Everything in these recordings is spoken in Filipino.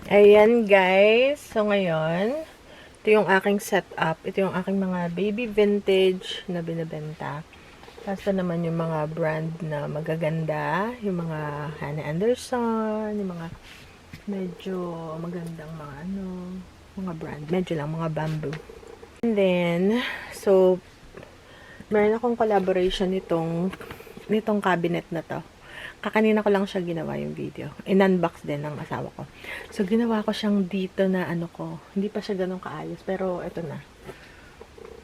Ayan guys, so ngayon, ito yung aking setup. Ito yung aking mga baby vintage na binibenta. Tapos naman yung mga brand na magaganda, yung mga Hanna Anderson, yung mga medyo magandang mga brand. Medyo lang, mga bamboo. And then, so, meron akong collaboration nitong cabinet na to. Kakanina ko lang siya ginawa yung video. In-unbox din ng asawa ko. So, ginawa ko siyang dito na hindi pa siya ganun kaayos. Pero, ito na.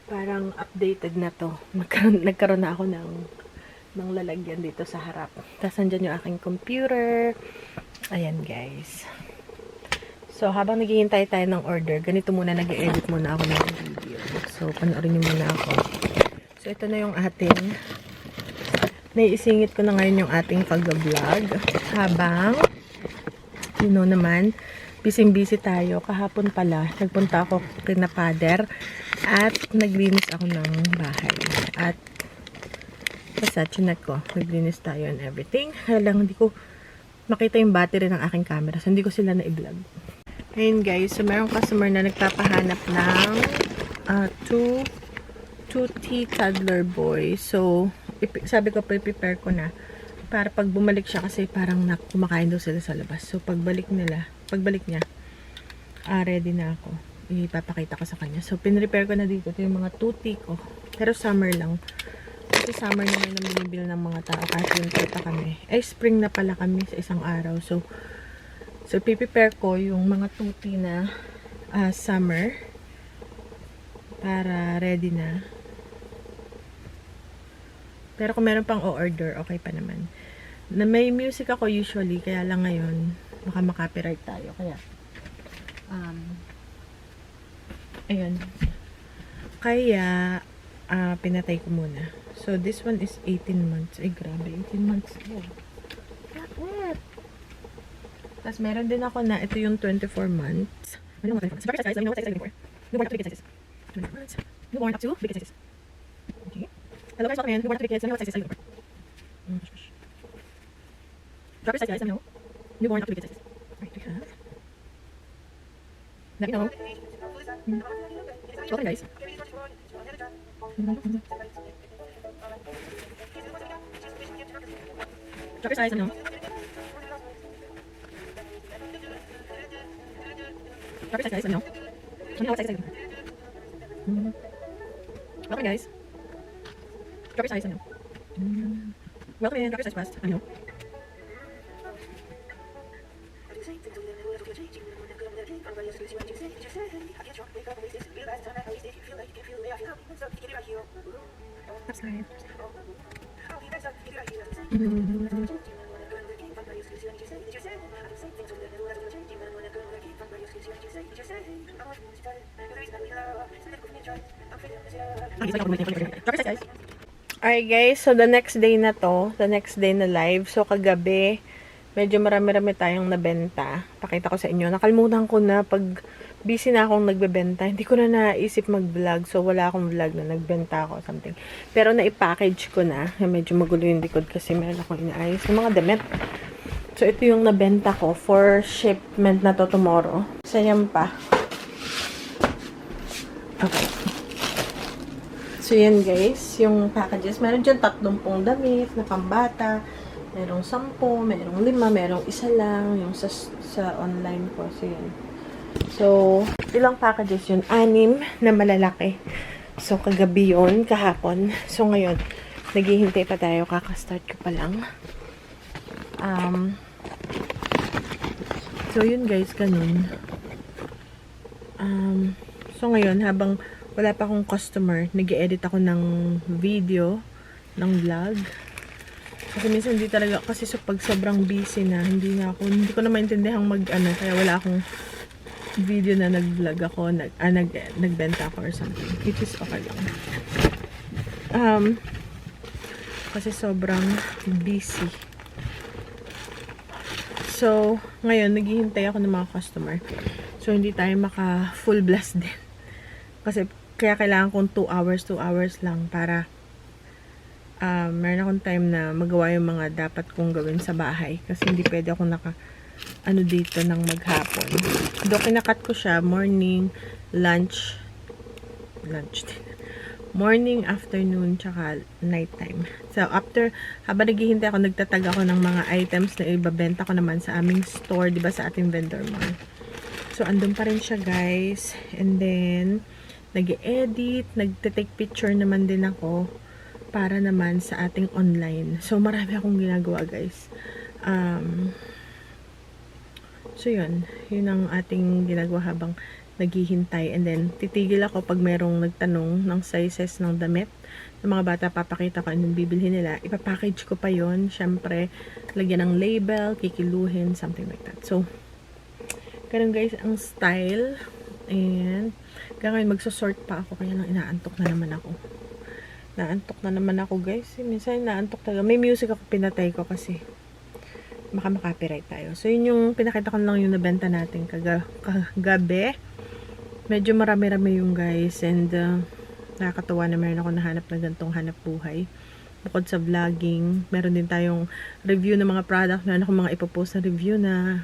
Parang updated na to. Nagkaroon na ako ng lalagyan dito sa harap. Tapos, nandyan yung aking computer. Ayan, guys. So, habang naghihintay tayo ng order, ganito muna, nag-edit muna ako ng video. So, panoorin niyo muna ako. So, ito na yung ating naiisingit ko na ngayon yung ating pag-vlog habang naman busy tayo. Kahapon pala nagpunta ako kina Pader at naglinis ako ng bahay at basta chinek ko, naglinis tayo and everything. Halang hindi ko makita yung battery ng aking camera, so hindi ko sila na-i-vlog. Ayun guys, so merong customer na nagpapahanap ng 2T toddler boy. So sabi ko, prepare ko na para pag bumalik siya kasi parang kumakain daw sila sa labas. So pagbalik niya, ready na ako. Ipapakita ko sa kanya. So pinrepare ko na dito. Ito yung mga tuti ko. Pero summer lang. Kasi summer naman ang binibili ng mga tao. Kahit winter pa kami. Spring na pala kami sa isang araw. So prepare ko yung mga tuti na summer para ready na. Pero kung meron pang o-order, okay pa naman. Na may music ako usually, kaya lang ngayon, baka makapiright tayo. Kaya, ayun. Kaya, pinatay ko muna. So, this one is 18 months. Ay, grabe, 18 months. Oh. Bakit? Tapos, meron din ako na, ito yung 24 months. Ano mga 24 months? Guys, let me know what size I'm looking for. Newborn up to big sizes. 24 months. Newborn up to big sizes. Okay. Hello guys, welcome in. Newborn up to big kids. Let me know what sizes I'm looking for. Drop your size guys, let me know. Newborn up to big sizes. Alright, we have. Let me know. Welcome guys. Drop your size, let me know. Drop your size guys, let me know. Let me know what size I'm looking for. Welcome guys. Drop your size, let me know. Welcome in, drop your size request, let me know. Upside. Alright guys, so the next day na to, the next day na live. So kagabi, medyo marami-rami tayong nabenta. Pakita ko sa inyo. Nakalimutan ko na pag busy na akong nagbebenta, hindi ko na naisip mag-vlog. So wala akong vlog na nagbenta ako something. Pero na-package ko na. Medyo magulo yung likod kasi meron akong inaayos ng mga damit. So ito yung nabenta ko for shipment na to tomorrow. Sayang pa. Okay. So, yan guys, yung packages. Meron dyan 30 damit na pambata. Merong 10, merong 5, merong isa lang. Yung sa online ko. So, yan. So, ilang packages yun? 6 na malalaki. So, kagabi yun, kahapon. So, ngayon, naghihintay pa tayo. Kakastart ko pa lang. So, yun guys, ganun. So, ngayon, habang wala pa akong customer, nag-edit ako ng video, ng vlog. Kasi minsan hindi talaga, kasi pag sobrang busy na, hindi ko na maintindihan kaya wala akong video na nag-vlog ako, nagbenta ako or something. Which is okay lang. Kasi sobrang busy. So, ngayon, naghihintay ako ng mga customer. So, hindi tayo maka-full blast din. Kasi, kaya kailangan kong 2 hours lang para meron akong time na magawa yung mga dapat kong gawin sa bahay. Kasi hindi pwede ako ano dito ng maghapon. Do kinakat ko siya morning, lunch din. Morning, afternoon, tsaka nighttime. So, habang naghihintay ako, nagtatag ako ng mga items na ibabenta ko naman sa aming store, diba, sa ating vendor mall. So, andun pa rin siya, guys. And then, nag-edit, nagte-take picture naman din ako para naman sa ating online. So, marami akong ginagawa, guys. So, yun. Yun ang ating ginagawa habang naghihintay, and then titigil ako pag merong nagtanong ng sizes ng damit ng mga bata. Papakita ko anong bibilhin nila, ipapackage ko pa yon, syempre lagyan ng label, kikiluhin, something like that. So ganun, guys, ang style. And ngayon magsosort pa ako, kaya lang inaantok na naman ako, guys. Minsan inaantok talaga. May music ako, pinatay ko kasi maka-copyright tayo. So yun yung pinakita ko lang yung nabenta natin kagabi. Medyo marami-rami yung, guys, and nakakatawa na meron ako nahanap na gantong hanap buhay. Bukod sa vlogging, meron din tayong review ng mga product. Meron akong mga ipopost na review na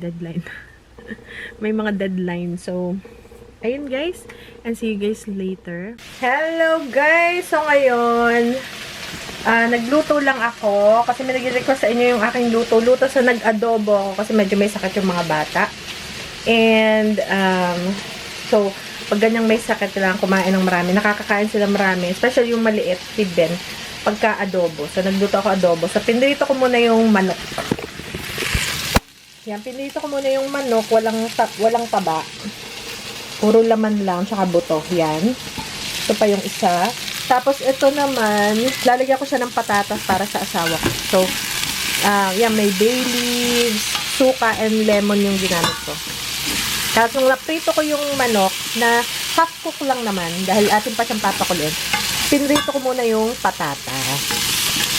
deadline. May mga deadline. So, ayun, guys, and see you guys later. Hello, guys! So, ngayon, nagluto lang ako kasi may nag-request sa inyo yung aking luto sa nag-adobo ako kasi medyo may sakit yung mga bata. And, so, pag ganyang may sakit, kailangan kumain ng marami. Nakakakain sila marami. Especially yung maliit, si Ben, pagka adobo. So, nagluto ako adobo. So, pinrito ko muna yung manok. Yan, pinrito ko muna yung manok. Walang taba. Puro laman lang, tsaka buto. Yan. Ito pa yung isa. Tapos, ito naman, lalagyan ko siya ng patatas para sa asawa ko. So, yan, may bay leaves, suka, and lemon yung ginamit ko. Tapos, nung naprito ko yung manok, na half cook lang naman, dahil atin pa siyang papakulin, pinrito ko muna yung patatas.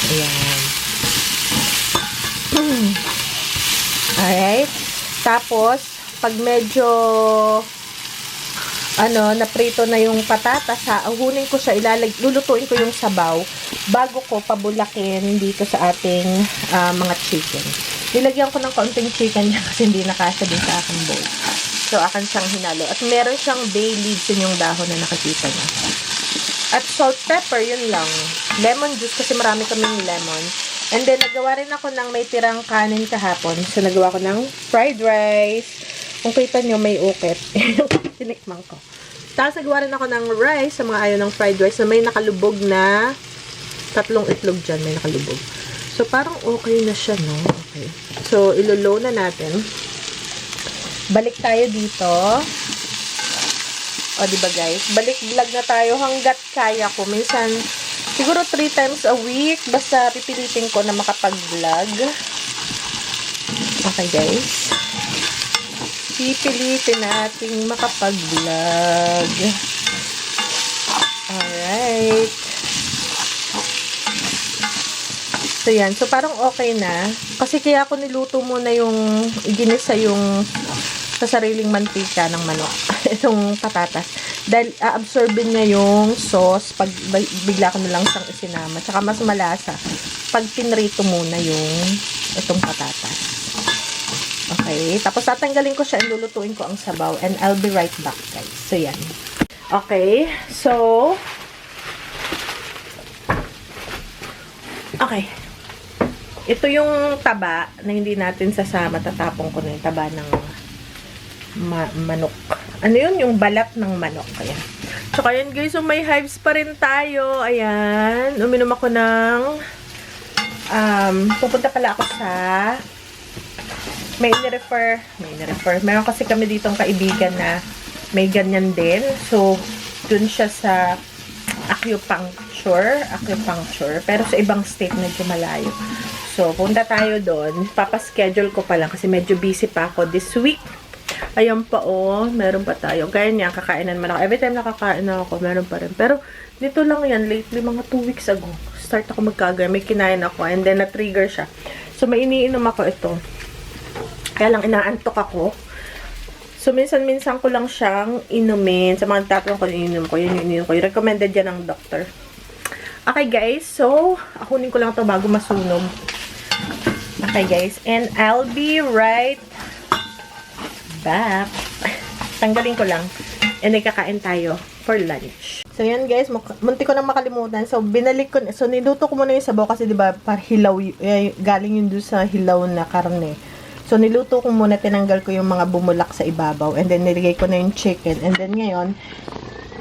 Ayan. Alright. Tapos, pag medyo, naprito na yung patatas, uhunin ko siya, lulutuin ko yung sabaw, bago ko pabulakin dito sa ating mga chicken. Nilagyan ko ng kaunting chicken niya kasi hindi nakasya din sa aking bowl. So, akan siyang hinalo. At meron siyang bay leaves, yun yung dahon na nakikita niya. At salt, pepper, yun lang. Lemon juice, kasi marami kaming lemon. And then, nagawa rin ako ng may tirang kanin kahapon. So, nagawa ko ng fried rice. Kung kita nyo, may ukit. Tinikman ko. Tapos, nagawa rin ako ng rice, sa mga ayaw ng fried rice, na may nakalubog na 3 itlog dyan, may nakalubog. So, parang okay na siya, no? Okay. So, ilo-low na natin. Balik tayo dito. O, diba, guys? Balik vlog na tayo hanggat kaya ko. Minsan, siguro 3 times a week. Basta pipilitin ko na makapag-vlog. Okay, guys. Pipilitin nating makapag-vlog. Alright. So, yan. So, parang okay na. Kasi kaya ako niluto muna yung ginisa yung sa sariling mantika ng manok. Itong patatas. Dahil absorbin niya yung sauce pag bigla ko na lang siyang isinama. Tsaka mas malasa pag pinrito muna yung itong patatas. Okay. Tapos tatanggalin ko siya and lulutuin ko ang sabaw. And I'll be right back, guys. So, yan. Okay. So, okay. Ito yung taba na hindi natin sasama. Tatapon ko na yung taba ng manok. Ano yun? Yung balat ng manok. Ayan. So, ayan, guys. So, may hives pa rin tayo. Ayan. Uminom ako ng pupunta pala ako sa may ni-refer. Meron kasi kami ditong kaibigan na may ganyan din. So, dun siya sa acupuncture. Pero sa ibang state, medyo malayo. So, punta tayo doon. Papaschedule ko pa lang kasi medyo busy pa ako this week. Ayan pa, meron pa tayo. Kaya niya, kakainan man ako. Every time nakakain ako, meron pa rin. Pero, dito lang yan, lately, mga 2 weeks ago, start ako magkagaya. May kinain ako, and then, na-trigger siya. So, may iniinom ako ito. Kaya lang, inaantok ako. So, minsan-minsan ko lang siyang inumin. Sa mga tatanong ko, iniinom ko. Yan yung iniinom ko. Recommended yan ng doctor. Okay, guys. So, akunin ko lang ito bago masunog. Okay, guys. And I'll be right back. Tanggalin ko lang. And then, kakain tayo for lunch. So, yan guys. Munti ko nang makalimutan. So, binalik ko. So, niluto ko muna yung sabaw kasi, diba, par hilaw. Galing yun doon sa hilaw na karne. So, niluto ko muna. Tinanggal ko yung mga bumulak sa ibabaw. And then, nilagay ko na yung chicken. And then, ngayon,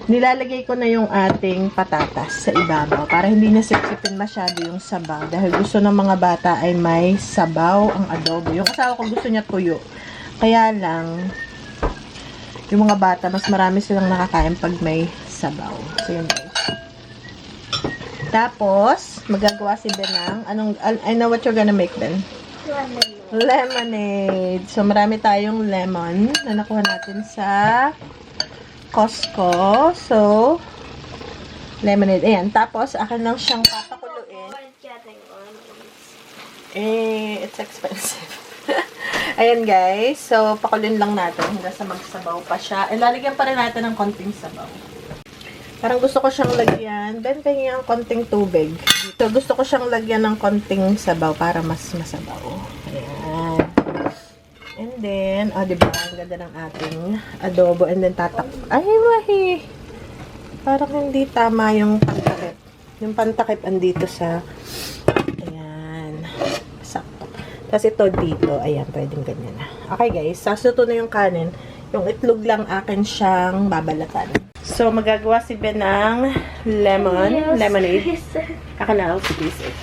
nilalagay ko na yung ating patatas sa ibabaw. Para hindi na sipsipin masyado yung sabaw. Dahil gusto ng mga bata ay may sabaw ang adobo. Yung asawa ko gusto niya tuyo. Kaya lang, yung mga bata, mas marami silang nakakain pag may sabaw. So, yun guys. Tapos, magagawa si Ben ng, I know what you're gonna make, Ben. Lemonade. So, marami tayong lemon na nakuha natin sa Costco. So, lemonade. Ayan. Tapos, akin lang siyang papakuluin. It's expensive. Ayan guys, so pakulin lang natin hanggang sa magsabaw pa siya. Lalagyan pa rin natin ng konting sabaw. Parang gusto ko siyang lagyan, Ben, kaya ang konting tubig. So gusto ko siyang lagyan ng konting sabaw para mas masabaw. Ayan. And then, diba, ang ganda ng ating adobo. And then ay, wahi. Parang hindi tama yung pantakip. Yung pantakip andito sa, ayan, sakto. Tapos ito dito, ayan, pwedeng ganyan na. Okay guys, sasuto na yung kanin. Yung itlog lang akin siyang babalatan. So, magagawa si Ben ng lemonade. Ako na, I'll squeeze it.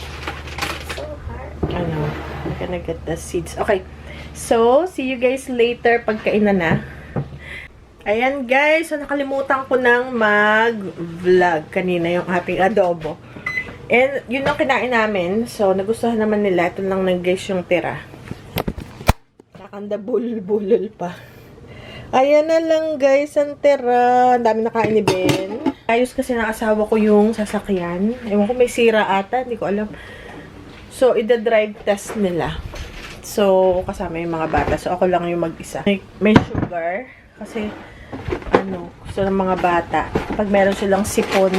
So hard. Ano, I'm gonna get the seeds. Okay, so, see you guys later pagkainan na. Ayan guys, so nakalimutan ko nang mag-vlog kanina yung ating adobo. And, yun ang kinain namin. So, nagustuhan naman nila. Ito lang nag-guys yung tira. Nakanda bulol-bulol pa. Ayan na lang guys, ang tira. Ang dami nakain ni Ben. Ayos kasi ng asawa ko yung sasakyan. Ewan ko, may sira ata. Hindi ko alam. So, ida-drive test nila. So, kasama yung mga bata. So, ako lang yung mag-isa. May sugar. Kasi, gusto ng mga bata. Pag meron silang sipon,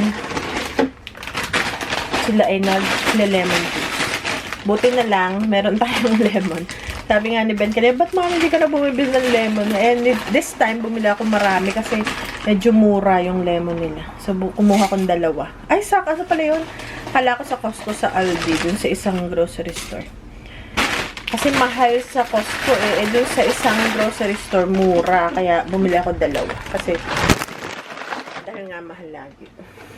sila ay nag-lemon juice. Buti na lang, meron tayong lemon. Sabi nga ni Ben, kaya ba't mami hindi ka na bumibili ng lemon? And this time, bumili ako marami kasi medyo mura yung lemon nila. So, kumuha kong dalawa. Ay, saka sa pala yun. Kala ko sa Costco sa Aldi, dun sa isang grocery store. Kasi mahal sa Costco dun sa isang grocery store, mura. Kaya bumili ako dalawa. Kasi, dahil nga mahal lagi.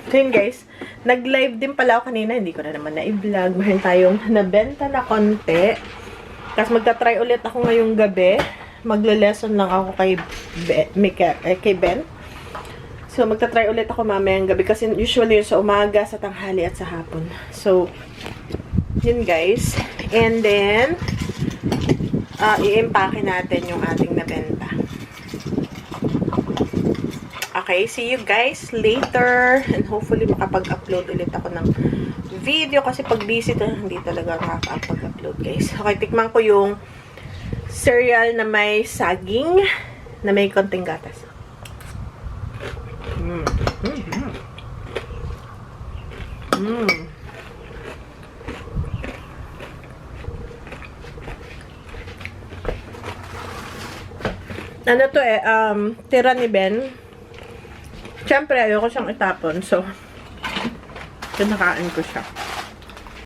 So yun guys, nag-live din pala ako kanina, hindi ko na naman na-i-vlog. Meron tayong nabenta na konti. Tapos magta-try ulit ako ngayong gabi. Magle-lesson lang ako kay Ben. So magta-try ulit ako mamayang gabi kasi usually yun sa umaga, sa tanghali at sa hapon. So, yun guys. And then, i-empake natin yung ating nabenta. Okay, see you guys later. And hopefully makapag-upload ulit ako ng video. Kasi pag busy hindi talaga makapag-upload guys. Okay, tikman ko yung cereal na may saging na may konting gatas. Ano to tira ni Ben. Siyempre, ayoko siyang itapon. So, kinakain ko siya.